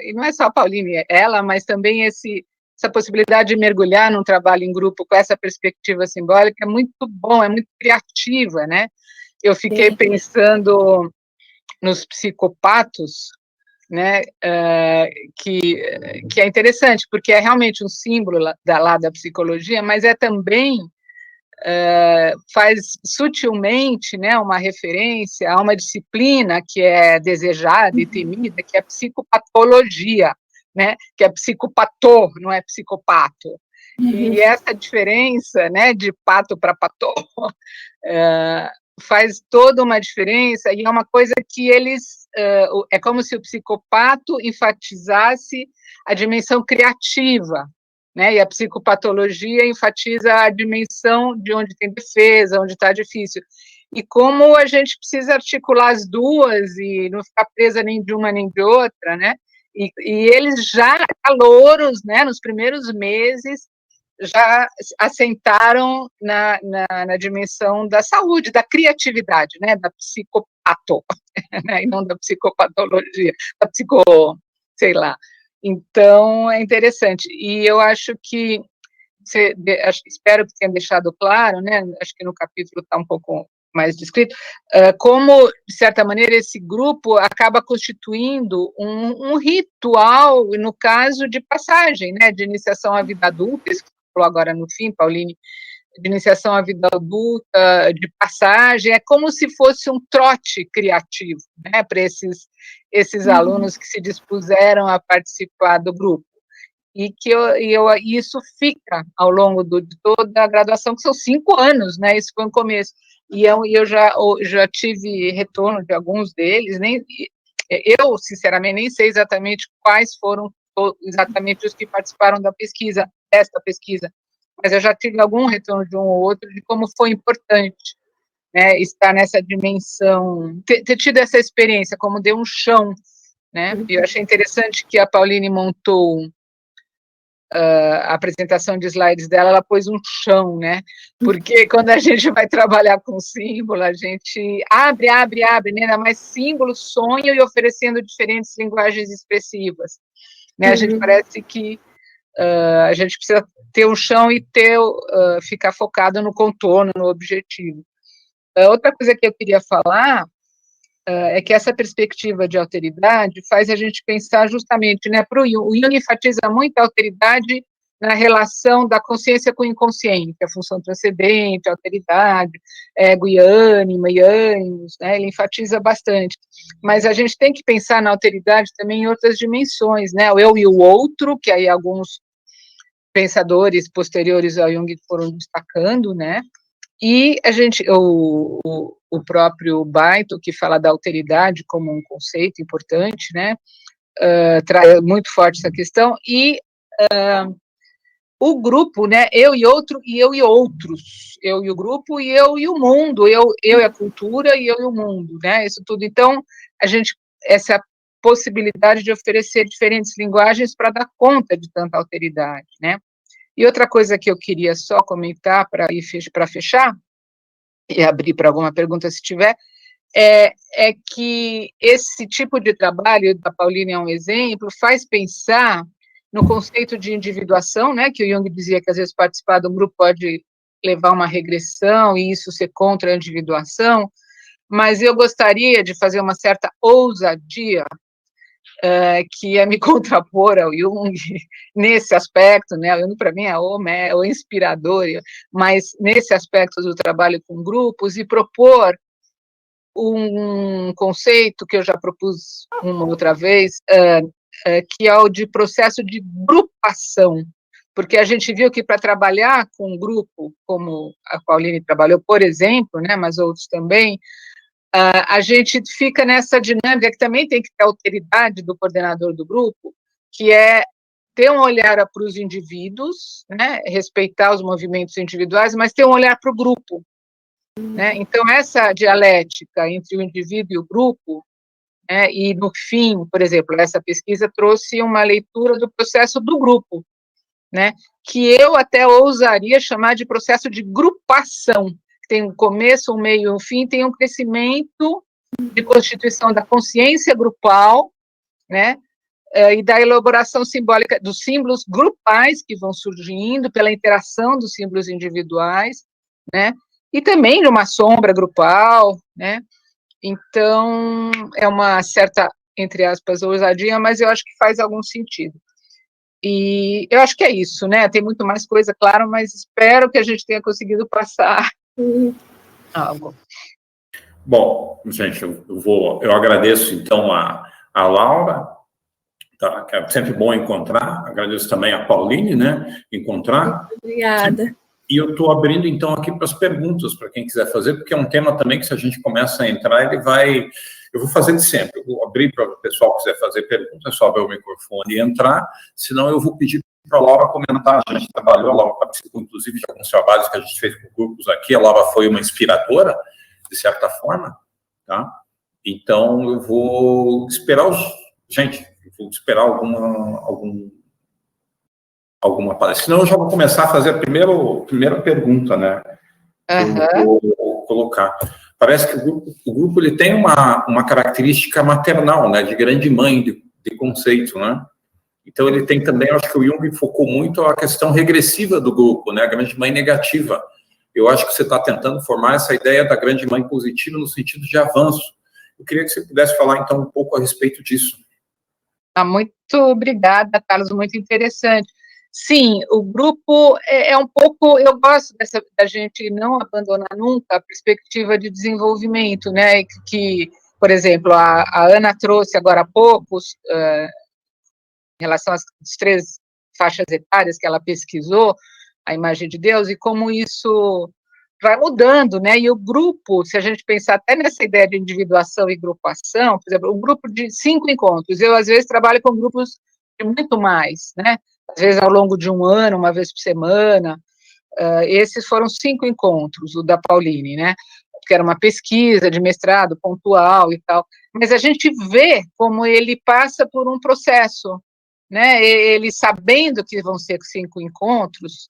e não é só a Pauline, ela, mas também essa possibilidade de mergulhar num trabalho em grupo com essa perspectiva simbólica é muito bom, é muito criativa, né? Eu fiquei pensando nos psicopatos, né, que é interessante, porque é realmente um símbolo lá da psicologia, mas é também, faz sutilmente, né, uma referência a uma disciplina que é desejada e temida, que é a psicopatologia, né, que é psicopatô, não é psicopato. E essa diferença, né, de pato para patô, faz toda uma diferença, e é uma coisa que eles, é como se o psicopato enfatizasse a dimensão criativa, né, e a psicopatologia enfatiza a dimensão de onde tem defesa, onde está difícil, e como a gente precisa articular as duas e não ficar presa nem de uma nem de outra, né, e eles já, calouros, né, nos primeiros meses, já assentaram na dimensão da saúde, da criatividade, né, da psicopato, né, e não da psicopatologia, da sei lá. Então, é interessante. E eu acho que, espero que tenha deixado claro, né, acho que no capítulo está um pouco mais descrito, como, de certa maneira, esse grupo acaba constituindo um ritual, no caso de passagem, né, de iniciação à vida adulta, isso que você falou agora no fim, Pauline, de iniciação à vida adulta, de passagem, é como se fosse um trote criativo, né, para esses alunos que se dispuseram a participar do grupo. E que isso fica ao longo de toda a graduação, que são 5 anos, né, isso foi um começo. E eu já tive retorno de alguns deles, eu, sinceramente, nem sei exatamente quais foram exatamente os que participaram desta pesquisa, mas eu já tive algum retorno de um ou outro de como foi importante, né, estar nessa dimensão, ter tido essa experiência, como deu um chão, né, e eu achei interessante que a Pauline montou a apresentação de slides dela, ela pôs um chão, né, porque quando a gente vai trabalhar com símbolo, a gente abre, né, ainda mais símbolo, sonho e oferecendo diferentes linguagens expressivas, né, a gente parece que a gente precisa ter um chão e ficar focado no contorno, no objetivo. Outra coisa que eu queria falar é que essa perspectiva de alteridade faz a gente pensar justamente, né, para o Jung enfatiza muito a alteridade na relação da consciência com o inconsciente, a função transcendente, a alteridade, ego e ânima e ânimos, né, ele enfatiza bastante, mas a gente tem que pensar na alteridade também em outras dimensões, né, o eu e o outro, que aí alguns pensadores posteriores ao Jung foram destacando, né, e o próprio Baito, que fala da alteridade como um conceito importante, né, traz muito forte essa questão, e o grupo, né, eu e outro, e eu e outros, eu e o grupo, e eu e o mundo, eu e a cultura, e eu e o mundo, né, isso tudo. Então, essa possibilidade de oferecer diferentes linguagens para dar conta de tanta alteridade, né. E outra coisa que eu queria só comentar para fechar, e abrir para alguma pergunta se tiver, é que esse tipo de trabalho, da Pauline é um exemplo, faz pensar no conceito de individuação, né, que o Jung dizia que às vezes participar de um grupo pode levar a uma regressão e isso ser contra a individuação, mas eu gostaria de fazer uma certa ousadia, que é me contrapor ao Jung nesse aspecto, né, o Jung para mim é o inspirador, mas nesse aspecto do trabalho com grupos e propor um conceito que eu já propus uma outra vez, que é o de processo de grupação, porque a gente viu que para trabalhar com um grupo, como a Pauline trabalhou, por exemplo, né, mas outros também, a gente fica nessa dinâmica que também tem que ter a alteridade do coordenador do grupo, que é ter um olhar para os indivíduos, né, respeitar os movimentos individuais, mas ter um olhar para o grupo, né? Então, essa dialética entre o indivíduo e o grupo, né, e no fim, por exemplo, essa pesquisa trouxe uma leitura do processo do grupo, né, que eu até ousaria chamar de processo de grupação, tem um começo, um meio e um fim, tem um crescimento de constituição da consciência grupal, né, e da elaboração simbólica dos símbolos grupais que vão surgindo pela interação dos símbolos individuais, né, e também de uma sombra grupal, né. Então, é uma certa, entre aspas, ousadia, mas eu acho que faz algum sentido. E eu acho que é isso, né? Tem muito mais coisa, claro, mas espero que a gente tenha conseguido passar algo. Bom, gente, eu agradeço, então, a Laura, tá, que é sempre bom encontrar, agradeço também a Pauline, né, encontrar. Obrigada. E eu estou abrindo, então, aqui para as perguntas, para quem quiser fazer, porque é um tema também que, se a gente começa a entrar, ele vai... Eu vou fazer de sempre, eu vou abrir para o pessoal que quiser fazer perguntas, é só abrir o microfone e entrar, senão eu vou pedir para a Laura comentar. A gente trabalhou, a Laura participou, inclusive, de alguns trabalhos que a gente fez com grupos aqui, a Laura foi uma inspiradora, de certa forma, tá? Então, eu vou esperar Gente, eu vou esperar alguma palestra. Senão eu já vou começar a fazer a primeira pergunta, né? Eu vou colocar. Parece que o grupo ele tem uma característica maternal, né? De grande mãe de conceito, né? Então ele tem também, eu acho que o Jung focou muito a questão regressiva do grupo, né? A grande mãe negativa. Eu acho que você está tentando formar essa ideia da grande mãe positiva no sentido de avanço. Eu queria que você pudesse falar, então, um pouco a respeito disso. Muito obrigada, Carlos, muito interessante. Sim, o grupo é um pouco, eu gosto da gente não abandonar nunca a perspectiva de desenvolvimento, né, que por exemplo, a Ana trouxe agora há pouco, em relação às 3 faixas etárias que ela pesquisou, a imagem de Deus, e como isso vai mudando, né, e o grupo, se a gente pensar até nessa ideia de individuação e grupação, por exemplo, um grupo de 5 encontros, eu às vezes trabalho com grupos de muito mais, né, às vezes ao longo de um ano, uma vez por semana, esses foram 5 encontros, o da Pauline, né, que era uma pesquisa de mestrado pontual e tal, mas a gente vê como ele passa por um processo, né, ele sabendo que vão ser 5 encontros,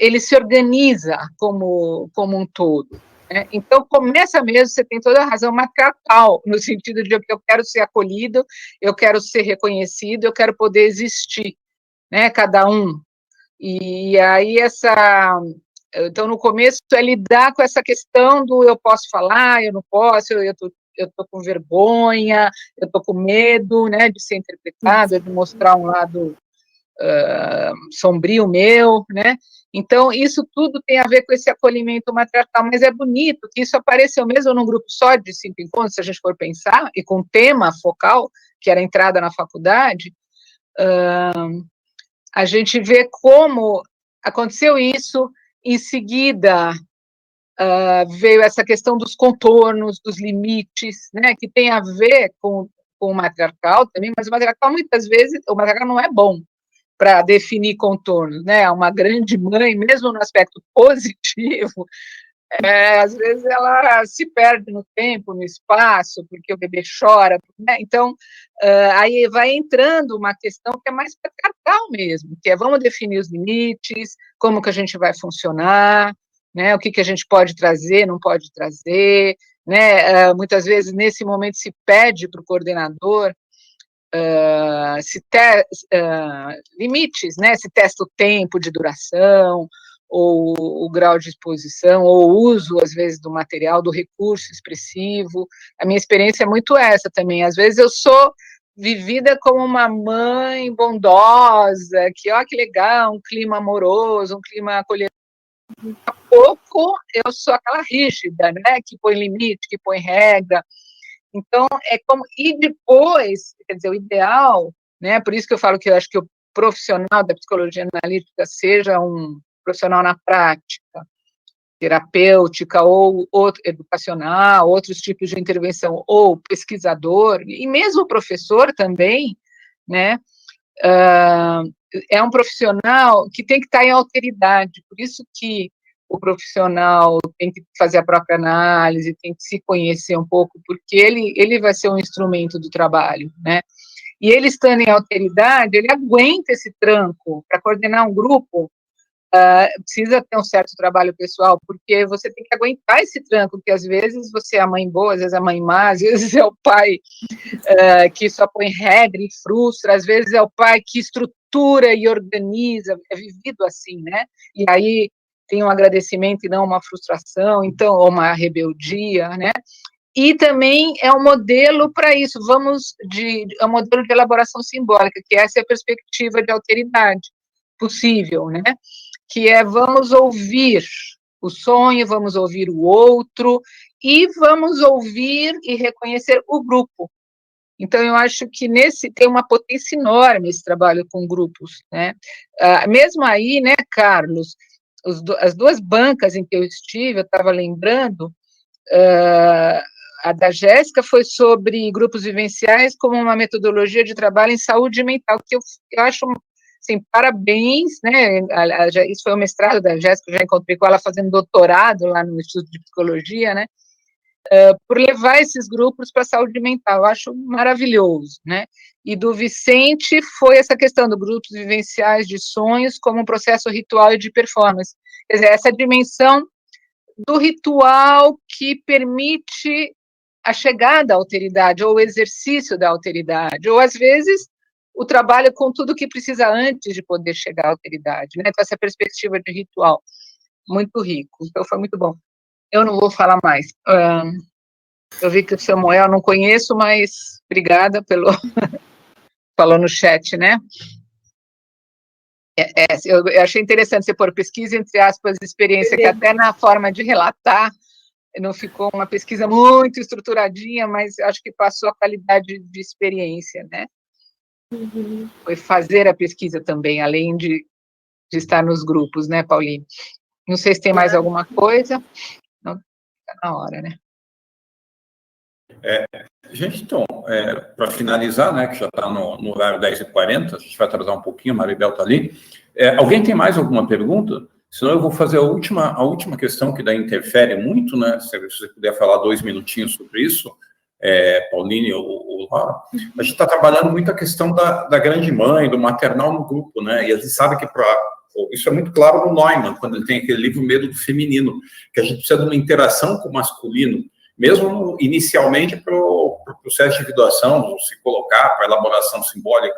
ele se organiza como um todo, né? Então, começa mesmo, você tem toda a razão, matriarcal, no sentido de que eu quero ser acolhido, eu quero ser reconhecido, eu quero poder existir, né, cada um. E aí, então, no começo, é lidar com essa questão do eu posso falar, eu não posso, eu estou com vergonha, eu estou com medo, né, de ser interpretado, de mostrar um lado sombrio meu, né? Então, isso tudo tem a ver com esse acolhimento matriarcal, mas é bonito que isso apareceu mesmo num grupo só de 5 encontros, se a gente for pensar, e com tema focal, que era a entrada na faculdade, a gente vê como aconteceu isso, em seguida veio essa questão dos contornos, dos limites, né, que tem a ver com o matriarcal também, mas o matriarcal, muitas vezes, o matriarcal não é bom para definir contornos, né? Uma grande mãe, mesmo no aspecto positivo, às vezes ela se perde no tempo, no espaço, porque o bebê chora, né? Então, aí vai entrando uma questão que é mais patriarcal mesmo, que é vamos definir os limites, como que a gente vai funcionar, né? O que a gente pode trazer, não pode trazer, né? Muitas vezes, nesse momento, se pede para o coordenador limites, né? Se testa o tempo de duração, ou o grau de exposição, ou o uso, às vezes, do material, do recurso expressivo. A minha experiência é muito essa também. Às vezes eu sou vivida como uma mãe bondosa, que, ó, que legal, um clima amoroso, um clima acolhedor. Daqui a pouco eu sou aquela rígida, né? Que põe limite, que põe regra. Então, é como... E depois, quer dizer, o ideal, né, por isso que eu falo que eu acho que o profissional da psicologia analítica seja um profissional na prática, terapêutica ou educacional, outros tipos de intervenção, ou pesquisador, e mesmo professor também, né, é um profissional que tem que estar em alteridade, por isso que o profissional tem que fazer a própria análise, tem que se conhecer um pouco, porque ele vai ser um instrumento do trabalho, né? E ele estando em alteridade, ele aguenta esse tranco. Para coordenar um grupo, precisa ter um certo trabalho pessoal, porque você tem que aguentar esse tranco, porque às vezes você é a mãe boa, às vezes é a mãe má, às vezes é o pai que só põe regra e frustra, às vezes é o pai que estrutura e organiza, é vivido assim, né? E aí tem um agradecimento e não uma frustração, então, ou uma rebeldia, né? E também é um modelo para isso, é um modelo de elaboração simbólica, que essa é a perspectiva de alteridade possível, né? Que é vamos ouvir o sonho, vamos ouvir o outro, e vamos ouvir e reconhecer o grupo. Então, eu acho que tem uma potência enorme esse trabalho com grupos, né? Mesmo aí, né, Carlos, as duas bancas em que eu estive, eu estava lembrando, a da Jéssica foi sobre grupos vivenciais como uma metodologia de trabalho em saúde mental, que eu acho, assim, parabéns, né, isso foi o mestrado da Jéssica, eu já encontrei com ela fazendo doutorado lá no Instituto de Psicologia, né, por levar esses grupos para a saúde mental, eu acho maravilhoso, né, e do Vicente foi essa questão dos grupos vivenciais de sonhos como um processo ritual e de performance, quer dizer, essa dimensão do ritual que permite a chegada à alteridade, ou o exercício da alteridade, ou, às vezes, o trabalho com tudo que precisa antes de poder chegar à alteridade, né? Então, essa perspectiva de ritual, muito rico. Então, foi muito bom. Eu não vou falar mais. Eu vi que o Samuel não conheço, mas obrigada pelo... Falou no chat, né? Eu achei interessante você pôr pesquisa, entre aspas, experiência, que até na forma de relatar, não ficou uma pesquisa muito estruturadinha, mas acho que passou a qualidade de experiência, né? Uhum. Foi fazer a pesquisa também, além de estar nos grupos, né, Pauline? Não sei se tem mais alguma coisa. Não, está na hora, né? Gente, então, para finalizar, né, que já está no horário 10h40, a gente vai atrasar um pouquinho, a Maribel está ali. Alguém tem mais alguma pergunta? Senão eu vou fazer a última questão, que daí interfere muito, né? Se você puder falar 2 minutinhos sobre isso, Pauline ou Laura. A gente está trabalhando muito a questão da grande mãe, do maternal no grupo, né? E a gente sabe que isso é muito claro no Neumann, quando ele tem aquele livro Medo do Feminino, que a gente precisa de uma interação com o masculino, mesmo inicialmente para o processo de individuação, se colocar para a elaboração simbólica,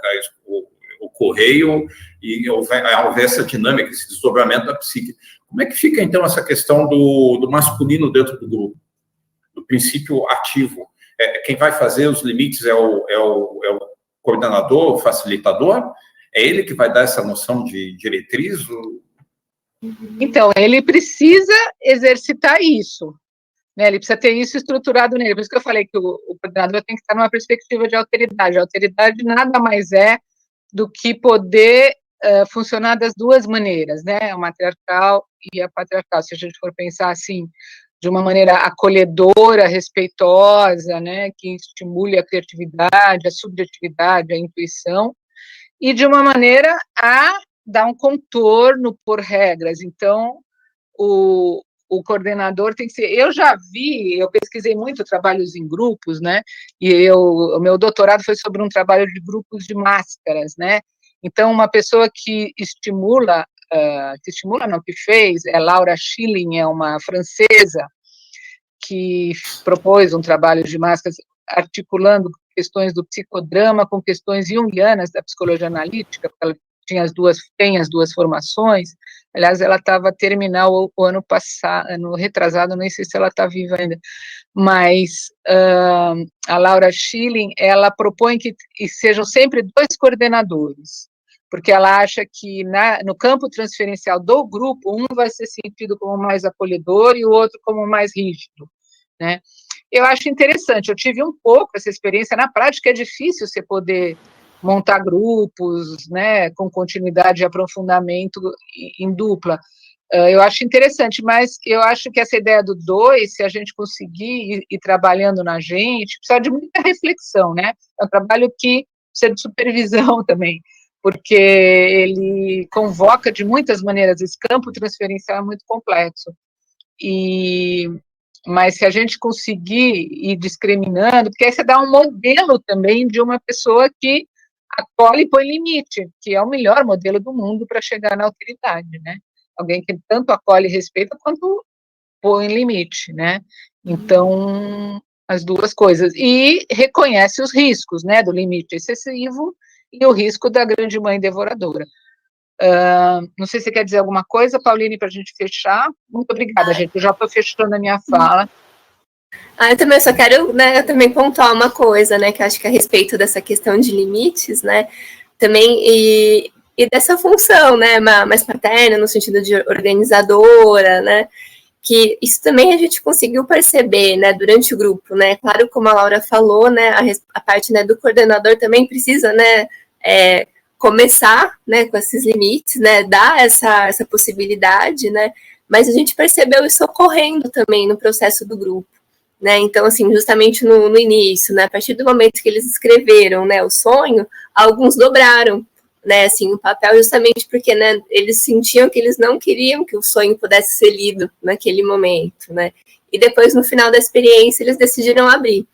o correio, e houver essa dinâmica, esse desdobramento da psique. Como é que fica, então, essa questão do masculino dentro do grupo, do princípio ativo? Quem vai fazer os limites é o coordenador, o facilitador? É ele que vai dar essa noção de diretriz? Então, ele precisa exercitar isso, né? Ele precisa ter isso estruturado nele. Por isso que eu falei que o coordenador tem que estar numa perspectiva de alteridade. A alteridade nada mais é do que poder funcionar das duas maneiras, né? A matriarcal e a patriarcal. Se a gente for pensar assim, de uma maneira acolhedora, respeitosa, né? Que estimule a criatividade, a subjetividade, a intuição, e de uma maneira a dar um contorno por regras. Então, o coordenador tem que ser... Eu pesquisei muito trabalhos em grupos, né, e o meu doutorado foi sobre um trabalho de grupos de máscaras, né, então uma pessoa que que fez, é Laura Schilling, é uma francesa, que propôs um trabalho de máscaras articulando questões do psicodrama com questões junguianas da psicologia analítica, porque ela tem as duas formações. Aliás, ela estava a terminar o ano passado, ano retrasado, nem sei se ela está viva ainda, mas a Laura Schilling, ela propõe que sejam sempre 2 coordenadores, porque ela acha que no campo transferencial do grupo, um vai ser sentido como mais acolhedor e o outro como mais rígido, né? Eu acho interessante, eu tive um pouco essa experiência, na prática é difícil você poder montar grupos, né, com continuidade e aprofundamento em dupla. Eu acho interessante, mas eu acho que essa ideia do 2, se a gente conseguir ir trabalhando na gente, precisa de muita reflexão, né? É um trabalho que precisa de supervisão também, porque ele convoca de muitas maneiras, esse campo transferencial é muito complexo. Mas se a gente conseguir ir discriminando, porque aí você dá um modelo também de uma pessoa que acolhe e põe limite, que é o melhor modelo do mundo para chegar na alteridade, né? Alguém que tanto acolhe e respeita quanto põe limite, né? Então, as duas coisas. E reconhece os riscos, né, do limite excessivo e o risco da grande mãe devoradora. Não sei se você quer dizer alguma coisa, Pauline, para a gente fechar. Muito obrigada, gente. Eu já estou fechando a minha fala. Eu também só quero, né, eu também pontuar uma coisa, né, que eu acho que a respeito dessa questão de limites, né, também, e dessa função, né, mais paterna, no sentido de organizadora, né, que isso também a gente conseguiu perceber, né, durante o grupo, né, claro, como a Laura falou, né, a parte, né, do coordenador também precisa, né, começar, né, com esses limites, né, dar essa possibilidade, né, mas a gente percebeu isso ocorrendo também no processo do grupo, né, então, assim, justamente no início, né, a partir do momento que eles escreveram, né, o sonho, alguns dobraram, né, assim, o papel justamente porque, né, eles sentiam que eles não queriam que o sonho pudesse ser lido naquele momento, né, e depois, no final da experiência, eles decidiram abrir,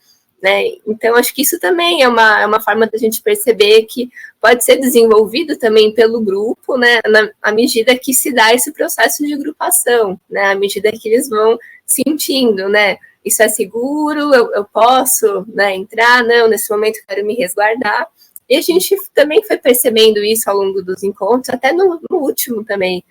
né, então acho que isso também é uma forma da gente perceber que pode ser desenvolvido também pelo grupo, né, à medida que se dá esse processo de agrupação, né, à medida que eles vão sentindo, né, isso é seguro, eu posso, né, entrar, não, nesse momento eu quero me resguardar. E a gente também foi percebendo isso ao longo dos encontros, até no último também,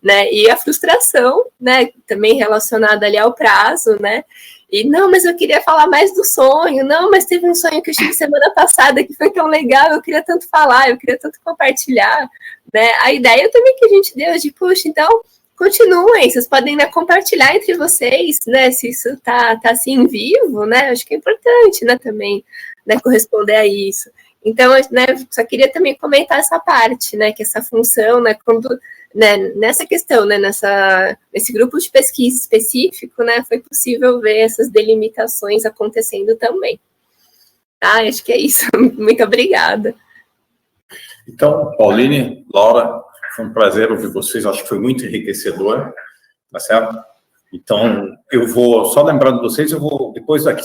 né, e a frustração, né, também relacionada ali ao prazo, né, e não, mas eu queria falar mais do sonho, não, mas teve um sonho que eu tive semana passada que foi tão legal, eu queria tanto falar, eu queria tanto compartilhar, né, a ideia também que a gente deu de, puxa, então, continuem, vocês podem, né, compartilhar entre vocês, né, se isso tá assim vivo, né, acho que é importante, né, também, né, corresponder a isso. Então, né, só queria também comentar essa parte, né, que essa função, né, quando, né, nessa questão, né, nesse grupo de pesquisa específico, né, foi possível ver essas delimitações acontecendo também. Tá, acho que é isso. Muito obrigada. Então, Pauline, Laura, foi um prazer ouvir vocês, acho que foi muito enriquecedor, tá certo? Então, eu vou, só lembrando vocês, eu vou, depois daqui,